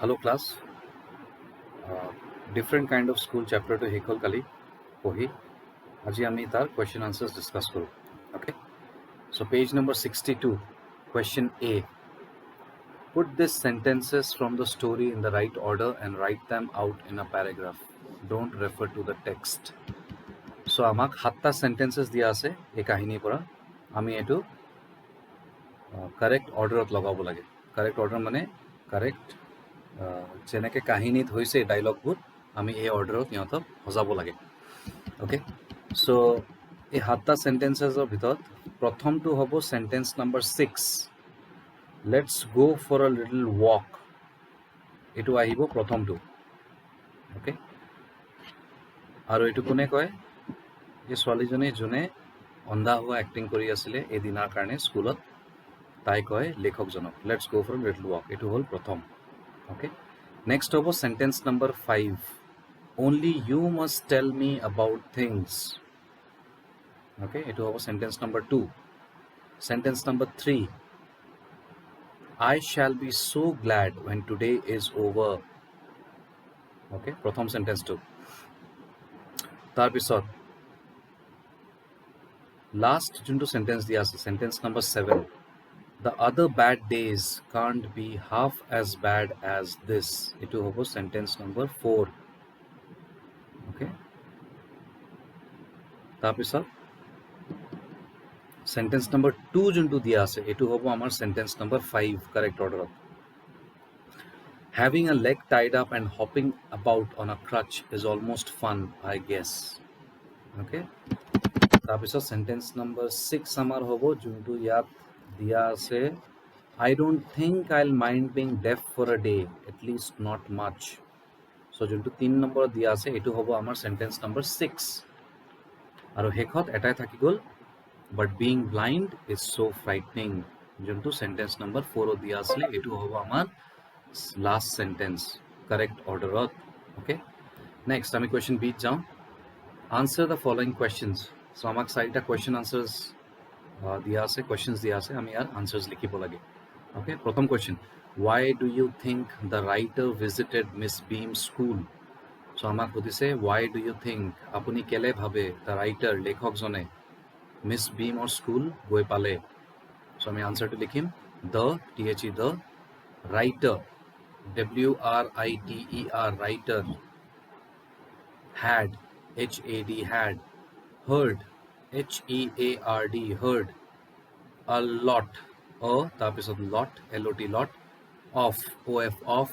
Hello class. Different kind of school chapter to Hekol Kali Pohi. Aji ami tar question answers discuss karo. Okay. So page number 62. Question A. Put these sentences from the story in the right order and write them out in a paragraph. Don't refer to the text. So amak 7টা sentences দিয়া আছে এই কাহিনীৰ পৰা আমি এটো correct order ত লগাব লাগে. Correct order মানে correct যেনেকে কাহিনীত হৈছে ডায়লগবোৰ আমি এই অৰ্ডাৰত ইহঁতক সজাব লাগে. ওকে, চ' এই 7টা চেণ্টেঞ্চেছৰ ভিতৰত প্ৰথমটো হ'ব চেণ্টেঞ্চ নাম্বাৰ 6. লেটছ গ' ফৰ আ লিটল ৱাক. এইটো আহিব প্ৰথমটো. অ'কে, আৰু এইটো কোনে কয়? এই ছোৱালীজনী যোনে অন্ধা হোৱা এক্টিং কৰি আছিলে এদিনৰ কাৰণে স্কুলত, তাই কয় লেখকজনক লেটছ গ' ফৰ আ লিটল ৱাক. এইটো হ'ল প্ৰথম. Okay, next over sentence number 5. Only you must tell me about things. Okay, it over sentence number 2. Sentence number 3. I shall be so glad when today is over. Okay, pratham sentence 2. Tar pisot last junto sentence diya ase sentence number 7. The other bad days can't be half as bad as this. It over sentence number 4. Okay, তাৰপিছত sentence number 2 যোনটো দিয়া আছে এটো হ'ব আমাৰ sentence number 5 correct order. Having a leg tied up and hopping about on a crutch is almost fun, I guess. Okay, তাৰপিছত sentence number 6 আমাৰ হ'ব যোনটো ইয়াত দিয়া আছে I don't think I'll mind being deaf for a day, at least not much. So যোনটো 3 number দিয়া আছে এটো হ'ব আমাৰ sentence number 6. আৰু হেকত এটাই থাকি গ'ল but being blind is so frightening. যোনটো sentence number 4 দিয়া আছিল এটো হ'ব আমাৰ last sentence correct order. Okay, next আমি question B যাওঁ. Answer the following questions. So আমাক 4টা question answers দিয়া আছে, questions দিয়া আছে, আমি ইয়াৰ answers লিখিব লাগে. Okay, প্ৰথম question. Why do you think the writer visited Miss Beam's school? So আমাক সুধিছে why do you think, আপুনি কেলে ভাবে the writer লেখকজনে Miss Beam or school গৈ পালে? So আমি answerটো লিখিম the the writer WRITER writer had HAD had heard HEARD heard a lot তাৰপিছত lot LOT lot of OF of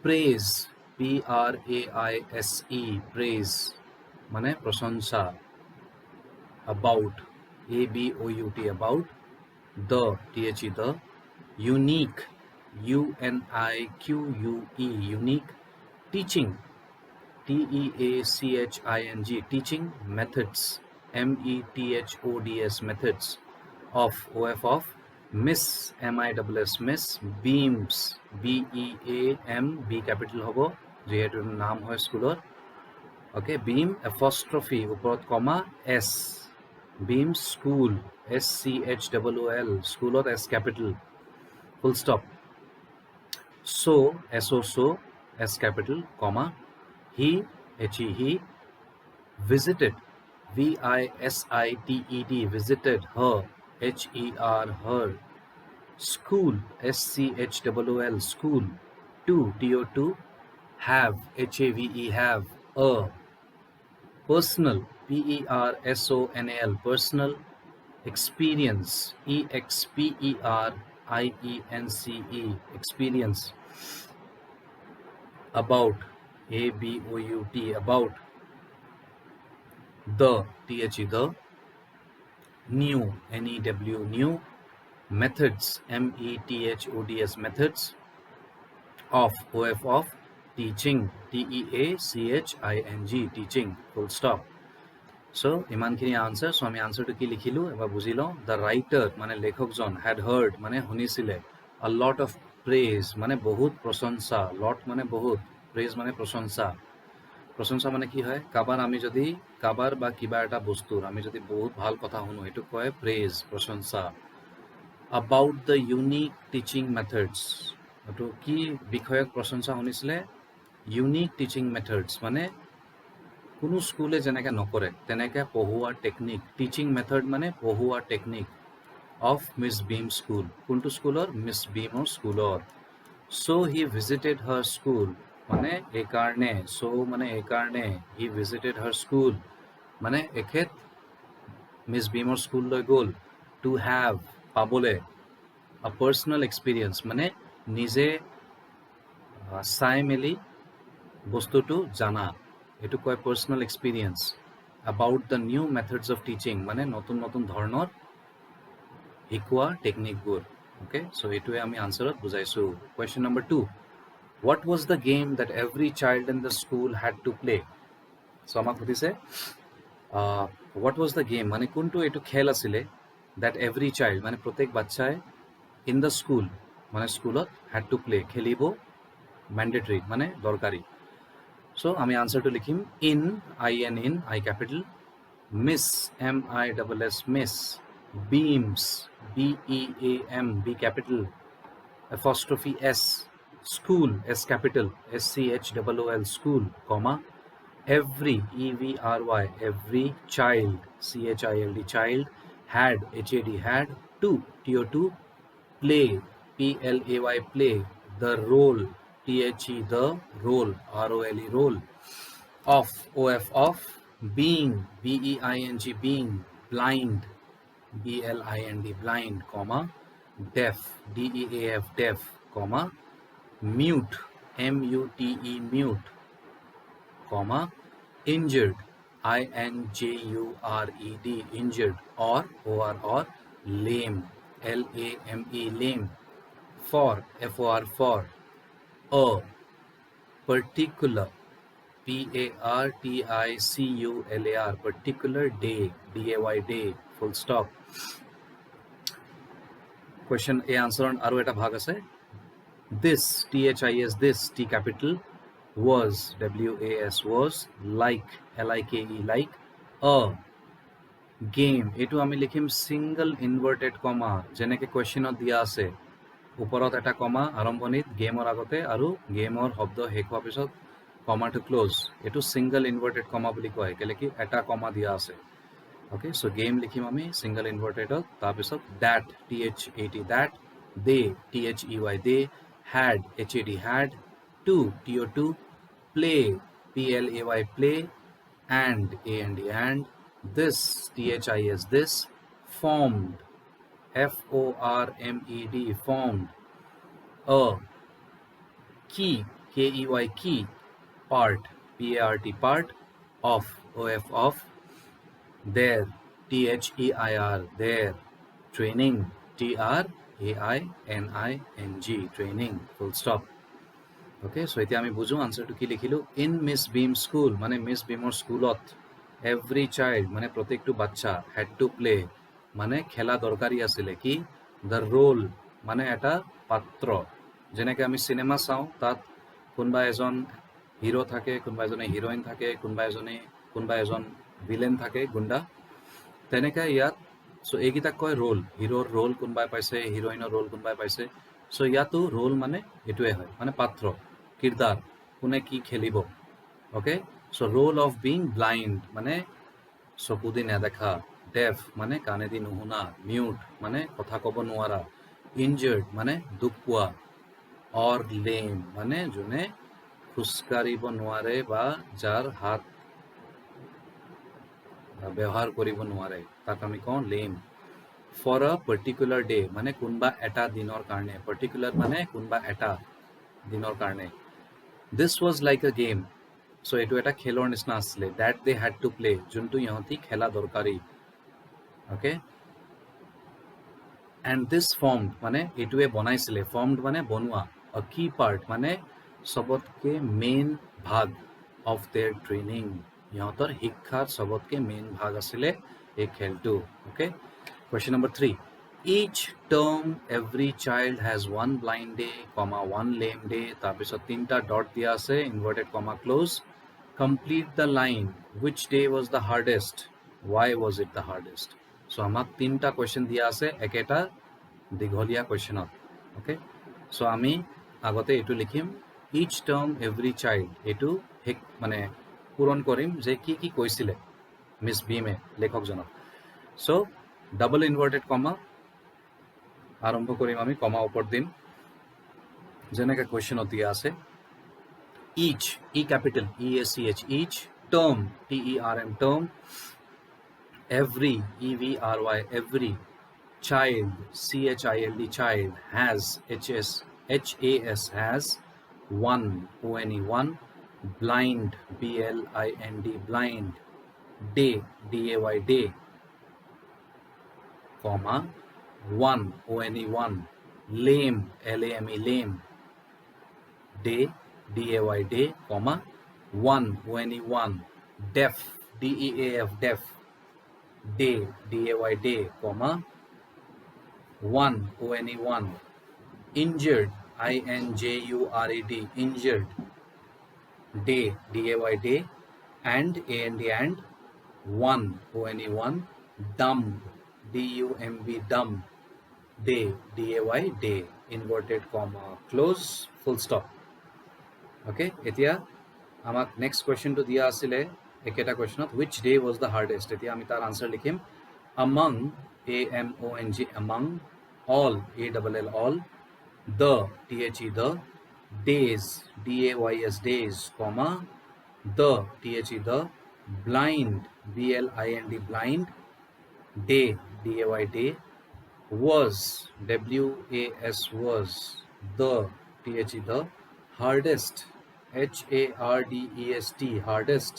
praise PRAISE praise মানে প্ৰশংসা about ABOUT about the the unique UNIQUE unique teaching TEACHING teaching methods METHODS methods of OF of Miss MISS Miss Beams BEAM B capital hobo যেহেতু নাম হয় স্কুলৰ. Okay, beam apostrophe ওপৰত কমা S beam school SCHOOL স্কুলত S capital full stop. So so S capital comma he he visited VISITED visited her HER her school SCHOOL school to TO2 have HAVE have a personal PERSONAL personal experience EXPERIENCE experience about ABOUT about the the new NEW new methods METHODS methods of OF of teaching TEACHING teaching full stop. So ইমানখিনি answer. So আমি answerটো কি লিখিলো এবাৰ বুজি লওঁ. The writer মানে লেখকজন had heard মানে শুনিছিলে a lot of praise মানে বহুত প্ৰশংসা lot মানে বহুত praise মানে প্ৰশংসা. প্ৰশংসা মানে কি হয়? কাবাৰ আমি যদি কাবাৰ বা কিবা এটা বস্তুৰ আমি যদি বহুত ভাল কথা শুনো এটো কয় praise প্ৰশংসা. About the unique teaching methods এইটো কি বিষয়ক প্ৰশংসা শুনিছিলে ইউনিক টিচিং মেথডছ মানে কোনো স্কুলে যেনেকৈ নকৰে তেনেকৈ পঢ়োৱাৰ টেকনিক টিচিং মেথড মানে পঢ়োৱাৰ technique of miss beam school কোনটো স্কুলৰ মিছ বিমৰ স্কুলৰ চ' হি ভিজিটেড হাৰ স্কুল মানে এইকাৰণে চ' মানে এইকাৰণে হি ভিজিটেড হাৰ স্কুল মানে এখেত মিছ বিমৰ স্কুললৈ গ'ল টু হেভ পাবলৈ আ পাৰ্চনেল এক্সপিৰিয়েঞ্চ মানে নিজে চাই মেলি বস্তুটো জানা এইটো কয় personal experience about the new methods of teaching মানে নতুন নতুন ধৰণৰ শিকোৱা টেকনিকবোৰ অ'কে চ' এইটোৱে আমি আনচাৰত বুজাইছোঁ question number 2 what was the game that every child in the school had to play so' আমাক সুধিছে হোৱাট ৱাজ দ্য গেম মানে কোনটো এইটো খেল আছিলে দেট এভৰি চাইল্ড মানে প্ৰত্যেক বাচ্চাই ইন দ্য স্কুল মানে স্কুলত হেড টু প্লে খেলিব মেণ্ডেটৰী মানে দৰকাৰী চ' আমি আনচাৰটো লিখিম in I capital miss MISS miss beams BEAM B capital apostrophe S school S capital SCHOOL school comma every EVRY every child CHILD child had had to TO2 play PLAY play the role the role ROLE role of being BEING being blind BLIND blind comma deaf DEAF deaf comma mute MUTE mute comma injured INJURED injured or lame LAME lame for for a particular PARTICULAR particular day DAY day full stop question A answer on aru eta bhag ase this THIS this T capital was WAS was like LIKE like a game etu ami likhim single inverted comma jeneke question ot dia ase ওপৰত এটা কমা আৰম্ভণিত গেমৰ আগতে আৰু গেমৰ শব্দ শেষ হোৱাৰ পিছত কমাটো ক্লোজ এইটো সিংগল ইনভাৰ্টেড কমা বুলি কয় কেলে কি এটা কমা দিয়া আছে ওকে সো গেম লিখিম আমি সিংগল ইনভাৰ্টেডত তাৰপিছত that THAT that they THEY they had HAD had to TO2 play PLAY play and and this THIS this formed FORMED formed a key KEY key part PART part of of their THEIR their training TRAINING training full stop okay so এতিয়া আমি বুঝো আনসারটো কি লিখিলো in Miss Beam school মানে miss বিমৰ স্কুলত every child মানে প্ৰত্যেকটো বাচ্চা had to play মানে খেলা দৰকাৰী আছিলে কি the role মানে এটা পাত্ৰ যেনেকৈ আমি সিনেমা চাওঁ তাত কোনোবা এজন হিৰো থাকে কোনোবা এজনে হিৰোইন থাকে কোনোবা এজন ভিলেন থাকে গুণ্ডা তেনেকৈ ইয়াত সো এইকেইটা কয় ৰোল হিৰোৰ ৰোল কোনোবাই পাইছে হিৰোইনৰ ৰোল কোনোবাই পাইছে সো ইয়াতো ৰোল মানে এইটোৱে হয় মানে পাত্ৰ কিৰদাৰ কোনে কি খেলিব okay so roll of being blind মানে চকু দি নেদেখা ডেফ মানে কাণেদি নুশুনা মিউট মানে কথা ক'ব নোৱাৰা ইনজাৰ্ড মানে দুখ পোৱা অৰ লেম মানে যোনে খোজকাঢ়িব নোৱাৰে বা যাৰ হাত ব্যৱহাৰ কৰিব নোৱাৰে তাক আমি কওঁ লেম ফৰ আ পাৰ্টিকুলাৰ ডে মানে কোনোবা এটা দিনৰ কাৰণে পাৰ্টিকুলাৰ মানে কোনোবা এটা দিনৰ কাৰণে this was like a game so' এইটো এটা খেলৰ নিচিনা আছিলে that they had to play যোনটো ইহঁতি খেলা দৰকাৰী অ'কে এণ্ড দিছ ফৰ্মড মানে এইটোৱে বনাইছিলে ফৰ্মড মানে বনোৱা অ কি পাৰ্ট মানে চবতকে মেইন ভাগ অফ দেয়াৰ ট্ৰেইনিং ইহঁতৰ শিক্ষাৰ চবতকে মেইন ভাগ আছিলে এই খেলটো okay question number 3 each term every child has one blind day comma one lame day তাৰপিছত তিনিটা ডট দিয়া আছে inverted comma close complete the line which day was the hardest why was it the hardest so' আমাক তিনিটা question দিয়া আছে একেটা দীঘলীয়া কুৱেশ্যনত অ'কে চ' আমি আগতে এইটো লিখিম ইচ টাৰ্ম এভৰি চাইল্ড, এইটো মানে পূৰণ কৰিম যে কি কি কৈছিলে মিছ ভীমে লেখকজনক। সো ডাবল ইনভাৰ্টেড কমা আৰম্ভ কৰিম আমি, কমা ওপৰত দিম যেনেকৈ কুৱেশ্যনত দিয়া আছে। Each, E capital EACH, each term TERM term, every EVRY every, child CHILD child, has HAS has, one ONE1, blind BLIND blind, day DAY day, comma one ONE1, lame LAME lame, day DAY day, comma one ONE1, deaf DEAF deaf, day DAY day, comma one ONE1, injured INJURED injured, day DAY day, and and one ONE1, dumb DUMB dumb, day DAY day, inverted comma close full stop. Okay, এতিয়া আমাক next কুৱেশ্যনটো দিয়া আছিলে একেটা কুৱেশ্যনত, which day was the hardest, এতিয়া আমি তাৰ answer লিখিম among AMONG among, all ALL all, the THE the, days DAYS days, comma the THE the, blind BLIND blind, day DAY day, was WAS was, the THE the, hardest HARDEST hardest,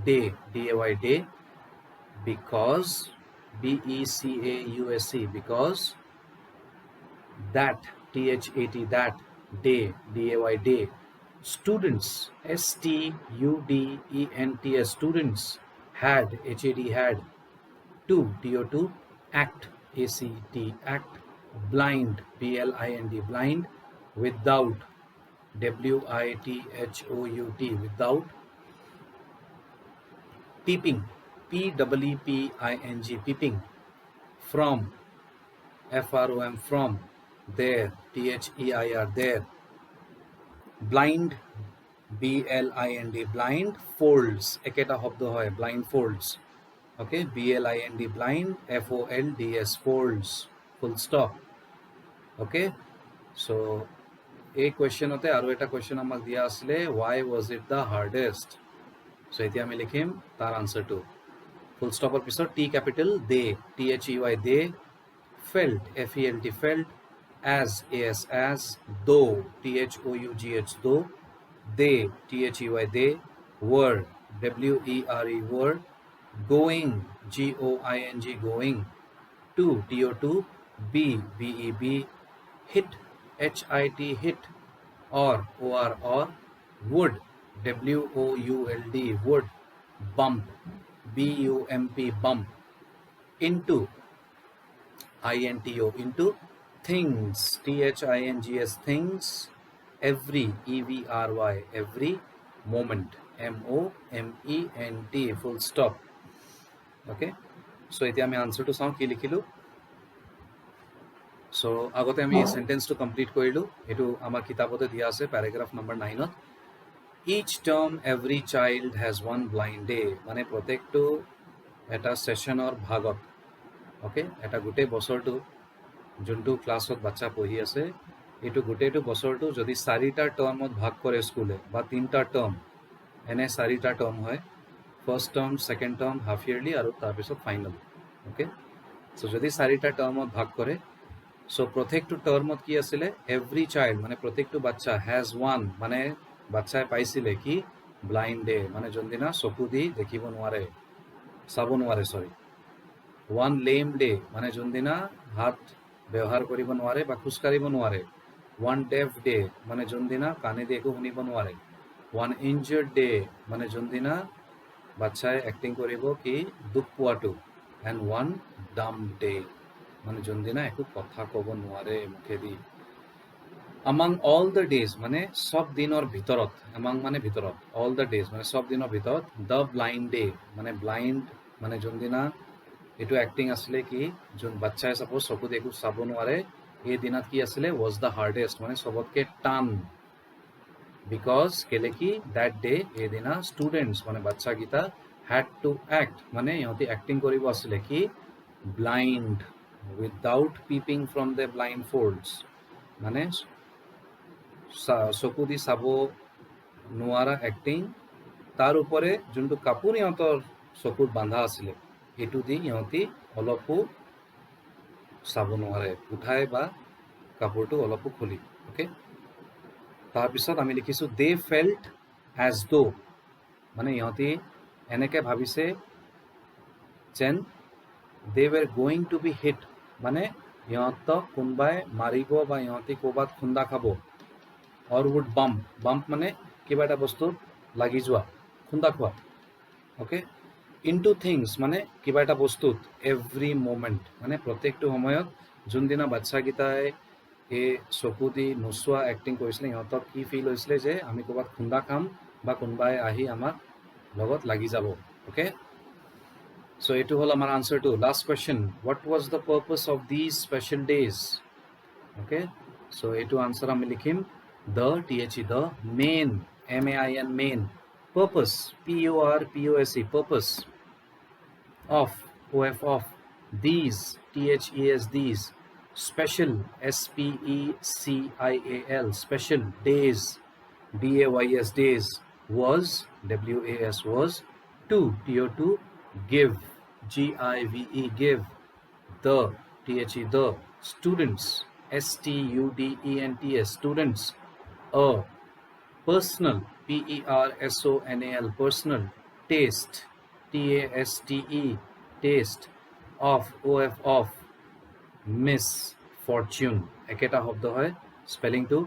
day DAY day, because BECAUSE because, that THAT that, day DAY day, students STUDENTS students, had HAD had, to TO2, act ACT act, blind BLIND blind, without WITHOUT without, peeping PEEPING peeping, from FROM from, there THEIR there, blind BLIND blind, folds একেটা শব্দ হয় blind folds, okay BLIND blind FOLDS folds, full stop. okay so এই কুৱেশ্যনতে আৰু এটা question আমাক দিয়া আছিলে why was it the hardest, so এতিয়া আমি লিখিম তাৰ আনসাৰটো ফুল ষ্টপৰ পিছত T capital they THEY they, felt FELT felt, as as, though THOUGH though, they THEY they, were WERE were, going GOING going, to TO2, BEB hit HIT hit, or would WOULD would, bump BUMP bump, into INTO into, things THINGS things, every EVRY every, moment MOMENT full stop. okay so এতিয়া আমি আনসাৰটো চাওঁ কি লিখিলো। So আগতে আমি সেন্টেন্সটো complete কৰিলো, এটো আমাৰ কিতাপতে দিয়া আছে প্যাৰাগ্ৰাফ নম্বৰ 9ত। Each term every child has one blind day, মানে প্ৰত্যেকটো এটা সেশনৰ ভাগত, ওকে এটা গোটেই বছৰটো যোনটো ক্লাছত বাচ্চা পঢ়ি আছে এইটো গোটেইটো বছৰটো যদি 4টা টাৰ্মত ভাগ কৰে স্কুলে, বা 3টা টাৰ্ম, এনে 4টা টাৰ্ম হয়, first term second term half yearly R তাৰপিছত ফাইনাল। ওকে সো যদি 4টা টাৰ্মত ভাগ কৰে, সো প্ৰত্যেকটো টাৰ্মত কি আছিলে এভৰি চাইল্ড মানে প্ৰত্যেকটো বাচ্চা, হ্যাজ ওয়ান মানে বাচ্চাই পাইছিলে কি ব্লাইন্ড ডে মানে যোনদিনা চকু দি দেখিব নোৱাৰে, চাব নোৱাৰে সৰি, ওয়ান লেম ডে মানে যোনদিনা হাত ব্যৱহাৰ কৰিব নোৱাৰে বা খোজকাঢ়িব নোৱাৰে, ওয়ান ডেফ ডে মানে যোনদিনা কাণেদি একো শুনিব নোৱাৰে, ওয়ান ইনজাৰ্ড ডে মানে যোনদিনা বাচ্চাই এক্টিং কৰিব কি দুখ পোৱাটো, এণ্ড ওয়ান ডাম ডে মানে যোনদিনা একো কথা ক'ব নোৱাৰে মুখেদি। among all the days মানে সব দিনৰ ভিতৰত, among মানে ভিতৰত, all the days মানে সব দিনৰ ভিতৰত, the blind day মানে ব্লাইণ্ড মানে যোনদিনা এইটো এক্টিং আছিলে কি যোন বাচ্চাই সাপোজ চকু দি একো চাব নোৱাৰে, এই দিনত কি আছিলে was the hardest মানে সবতকে টান বিকজ কেলে কি দ্যাট ডে এদিনা ষ্টুডেণ্টছ মানে বাচ্চা গীতা হ্যাড টু অ্যাক্ট মানে ইহঁতি এক্টিং কৰিব আছিলে কি blind without peeping from the blindfolds মানে চকু দি চাব নোৱাৰা এক্টিং তাৰ ওপৰে যোনটো কাপোৰ ইহঁতৰ চকুত বান্ধা আছিলে সেইটো দি ইহঁতি অলপো চাব নোৱাৰে উঠাই বা কাপোৰটো অলপো খুলি অ'কে তাৰপিছত আমি লিখিছোঁ দে ফেল্ট এজ দো মানে ইহঁতি এনেকৈ ভাবিছে যেন দে ৱেৰ গোয়িং টু বি হিট মানে ইহঁতক কোনোবাই মাৰিব বা ইহঁতি ক'ৰবাত খুন্দা খাব অৰ উড বাম্প মানে কিবা এটা বস্তুত লাগি যোৱা খুন্দা খোৱা অ'কে ইনটু থিংছ মানে কিবা এটা বস্তুত এভৰি মুমেণ্ট মানে প্ৰত্যেকটো সময়ত যোনদিনা বাচ্চাকেইটাই এই চকু দি নোচোৱা এক্টিং কৰিছিলে ইহঁতক কি ফিল হৈছিলে যে আমি ক'ৰবাত খুন্দা খাম বা কোনোবাই আহি আমাক লগত লাগি যাব অ'কে চ' এইটো হ'ল আমাৰ আনচাৰটো last question what was the purpose of these special days okay so' এইটো আনচাৰ আমি লিখিম the the main main main purpose purpose purpose of of these these special special special days days days was was to give give the the students students a personal personal taste taste of misfortune একেটা শব্দ হয় স্পেলিংটো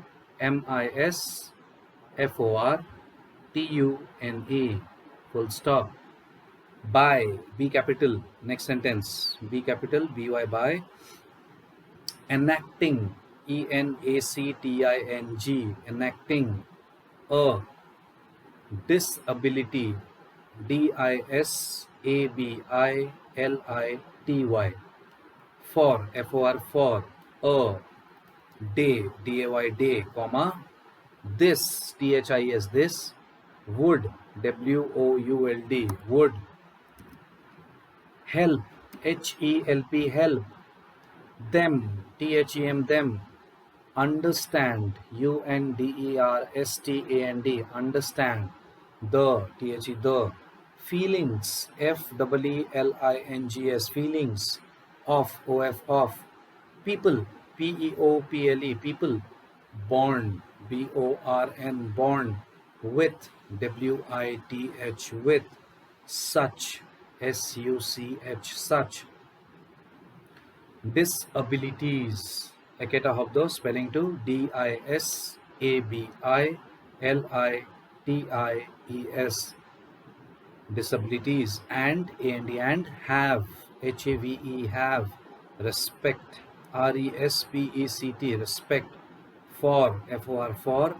misfortune full stop by b capital next sentence b capital by by enacting enacting enacting a disability disability for for a day day comma this this would would would help help them them understand understand the the feelings feelings of people people born born with with such such disabilities eketa shobd spelling to disabilities disabilities and have have respect respect respect for for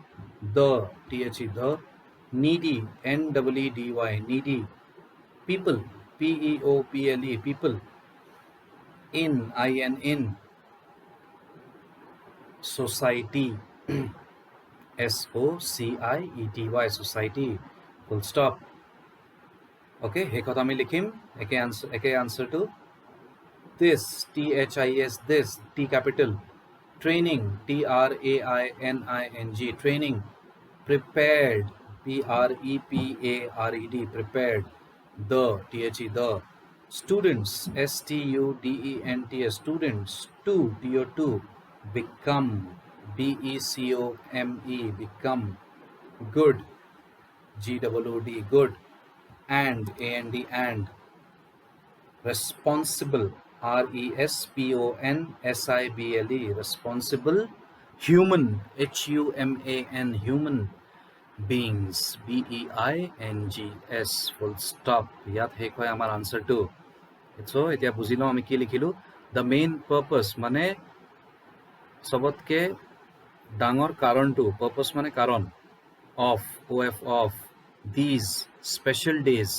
the the needy needy people people in society society society full stop okay হেকত আমি লিখিম একে answer to this this T capital training training training prepared prepared the the students students to become become good good and and responsible responsible human human beings beings full stop ইয়াত শেষ হয় আমাৰ আনসাৰটো so এতিয়া বুজিলো আমি কি লিখিলো the main purpose মানে সবতকে ডাঙৰ কাৰণটো purpose মানে কাৰণ of of these special days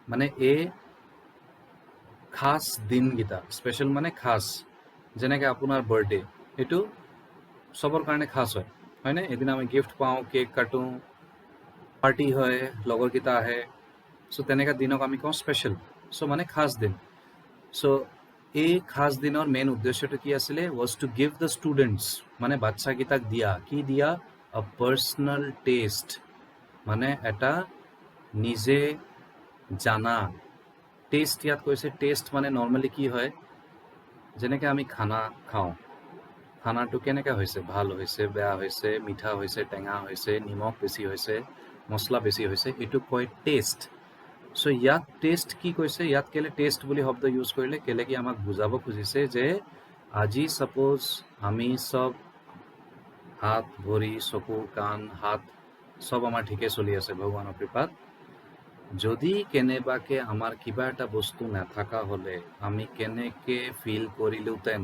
মানে এই খাস দিনকেইটা স্পেচিয়েল মানে খাস যেনেকৈ আপোনাৰ বাৰ্থডে এইটো চবৰ কাৰণে খাস হয়নে? এদিন আমি গিফ্ট পাওঁ, কেক কাটো, পাৰ্টি হয়, লগৰকেইটা আহে। চ' তেনেকুৱা দিনক আমি কওঁ স্পেচিয়েল। চ' মানে খাস দিন। চ' এই খাস দিনৰ মেইন উদ্দেশ্যটো কি আছিলে? Was to give the students, মানে বাচ্চাকেইটাক দিয়া, কি দিয়া? আ পাৰ্চনেল টেষ্ট, মানে এটা নিজে জানা টেষ্ট। ইয়াত কৈছে টেষ্ট মানে নৰ্মেলি কি হয়, যেনেকৈ আমি খানা খাওঁ, খানাটো কেনেকৈ হৈছে, ভাল হৈছে, বেয়া হৈছে, মিঠা হৈছে, টেঙা হৈছে, নিমখ বেছি হৈছে, মছলা বেছি হৈছে, এইটো কয় টেষ্ট। চ' ইয়াত টেষ্ট কি কৈছে? ইয়াত কেলে টেষ্ট বুলি শব্দ ইউজ কৰিলে? কেলে কি আমাক বুজাব খুজিছে যে আজি ছাপ'জ আমি চব হাত, ভৰি, চকু, কাণ, হাত চব আমাৰ ঠিকে চলি আছে ভগৱানৰ কৃপাত। যদি কেনেবাকে আমাৰ কিবা এটা বস্তু নাথাকা হ'লে আমি কেনেকে ফিল কৰিলোঁতেন,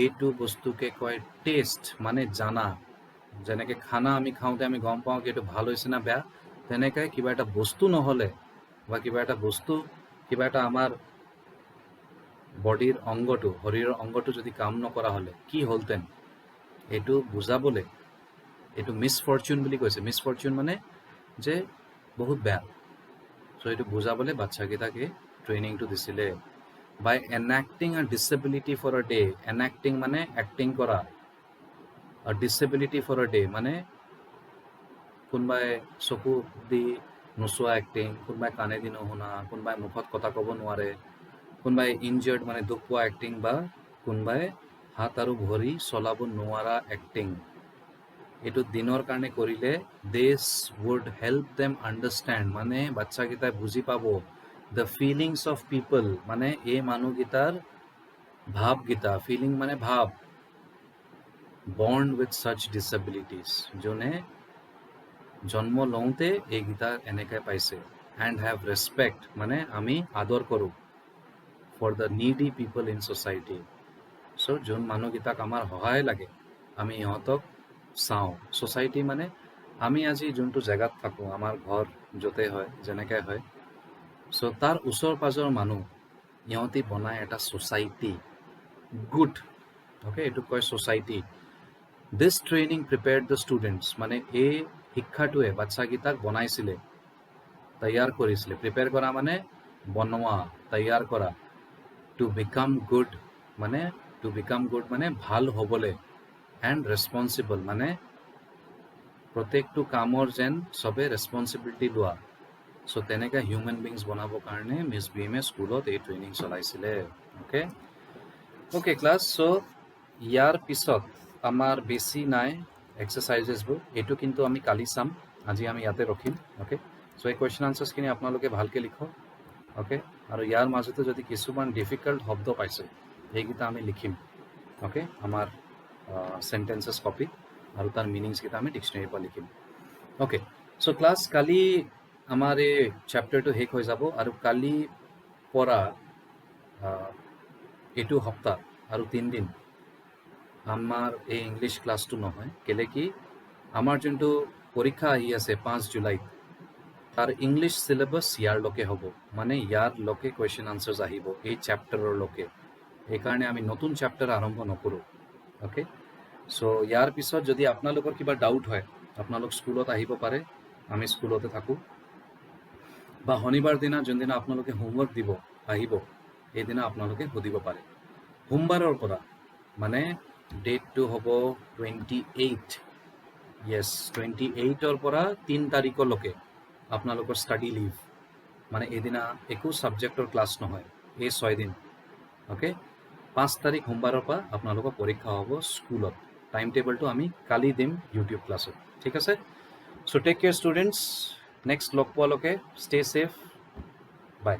এইটো বস্তুকে কয় টেষ্ট, মানে জানা। যেনেকৈ খানা আমি খাওঁতে আমি গম পাওঁ কি এইটো ভাল হৈছে না বেয়া, তেনেকৈ কিবা এটা বস্তু নহ'লে বা কিবা এটা আমাৰ বডিৰ অংগটো, শৰীৰৰ অংগটো যদি কাম নকৰা হ'লে কি হ'লতেন, এইটো বুজাবলৈ এইটো মিছফৰ্চুন বুলি কৈছে। মিছফৰ্চুন মানে যে বহুত বেয়া। চ' এইটো বুজাবলৈ বাচ্চাকেইটাকে ট্ৰেইনিংটো দিছিলে। বাই এনাক্টিং আ ডিছেবিলিটি ফৰ আ ডে, এনাক্টিং মানে এক্টিং কৰা, আ ডিছেবিলিটি ফৰ আ ডে মানে কোনোবাই চকু দি নোচোৱা এক্টিং, কোনোবাই কাণেদি নুশুনা, কোনোবাই মুখত কথা ক'ব নোৱাৰে, কোনোবাই ইনজাৰ্ড মানে দুখ পোৱা এক্টিং, বা কোনোবাই হাত আৰু ভৰি চলাব নোৱাৰা এক্টিং। এইটো দিনৰ কাৰণে কৰিলে দিছ would help them understand, মানে বাচ্চাকেইটাই বুজি পাব দ্য ফিলিংছ অফ পিপল, মানে এই মানুহকেইটাৰ ভাৱকেইটা, ফিলিং মানে ভাৱ, born with such disabilities, যোনে জন্ম লওঁতে এইকেইটা এনেকৈ পাইছে। এণ্ড হেভ ৰেচপেক্ট, মানে আমি আদৰ কৰোঁ for the needy people in society. So' যোন মানুহকেইটাক আমাৰ সহায় লাগে আমি ইহঁতক চাওঁ। ছ'চাইটি মানে আমি আজি যোনটো জেগাত থাকোঁ, আমাৰ ঘৰ য'তে হয়, যেনেকৈ হয়, চ' তাৰ ওচৰ পাজৰ মানুহ ইহঁতি বনায় এটা ছ'চাইটি, গুড। অ'কে, এইটোক কয় society. This training prepared the students, মানে এই শিক্ষাটোৱে বাচ্চাকেইটাক বনাইছিলে, তৈয়াৰ কৰিছিলে। প্ৰিপেয়াৰ কৰা মানে বনোৱা, তৈয়াৰ কৰা। টু বিকাম গুড মানে ভাল হ'বলৈ। এণ্ড ৰেচপনচিবল মানে প্ৰত্যেকটো কামৰ যেন চবে ৰেচপনচিবিলিটি লোৱা। চ' তেনেকৈ হিউমেন বিংছ বনাবৰ কাৰণে মিছ বিএমে স্কুলত এই ট্ৰেইনিং চলাইছিলে। Okay class. চ' ইয়াৰ পিছত আমাৰ বেছি নাই এক্সাৰচাইজেছবোৰ, এইটো কিন্তু আমি কালি চাম, আজি আমি ইয়াতে ৰখিম। অ'কে, চ' এই কুৱেশ্যন আনচাৰ্ছখিনি আপোনালোকে ভালকৈ লিখক। অ'কে, আৰু ইয়াৰ মাজতে যদি কিছুমান ডিফিকাল্ট শব্দ পাইছে সেইকেইটা আমি লিখিম। অ'কে, আমাৰ চেণ্টেঞ্চেছ কপি, আৰু তাৰ মিনিংছকেইটা আমি ডিক্সনেৰীৰ পৰা লিখিম। অ'কে, চ' ক্লাছ কালি আমাৰ এই চেপ্টাৰটো শেষ হৈ যাব, আৰু কালি পৰা এইটো সপ্তাহ আৰু 3 দিন আমাৰ এই ইংলিছ ক্লাছটো নহয়। কেলে কি আমাৰ যোনটো পৰীক্ষা আহি আছে 5 জুলাইত, তাৰ ইংলিছ চিলেবাছ ইয়াৰলৈকে হ'ব, মানে ইয়াৰলৈকে কুৱেশ্যন আনচাৰ্ছ আহিব এই চেপ্টাৰৰলৈকে। সেইকাৰণে আমি নতুন চেপ্টাৰ আৰম্ভ নকৰোঁ। অ'কে, চ' ইয়াৰ পিছত যদি আপোনালোকৰ কিবা ডাউট হয় আপোনালোক স্কুলত আহিব পাৰে, আমি স্কুলতে থাকোঁ। বা শনিবাৰ দিনা যোনদিনা আপোনালোকে হোমৱৰ্ক দিব আহিব, সেইদিনা আপোনালোকে সুধিব পাৰে। সোমবাৰৰ পৰা মানে ডেটটো হ'ব 28, য়েছ 28ৰ পৰা 3 তাৰিখলৈকে আপোনালোকৰ ষ্টাডি লিভ, মানে এইদিনা একো ছাবজেক্টৰ ক্লাছ নহয় এই 6 দিন। অ'কে, 5 তাৰিখ সোমবাৰৰ পৰা আপোনালোকৰ পৰীক্ষা হ'ব স্কুলত। টাইম টেবলটো আমি কালি দিম ইউটিউব ক্লাছত, ঠিক আছে? চ' টেক কেয়াৰ ষ্টুডেণ্টছ, নেক্সট লগ পোৱালৈকে ষ্টে ছেফ, বাই।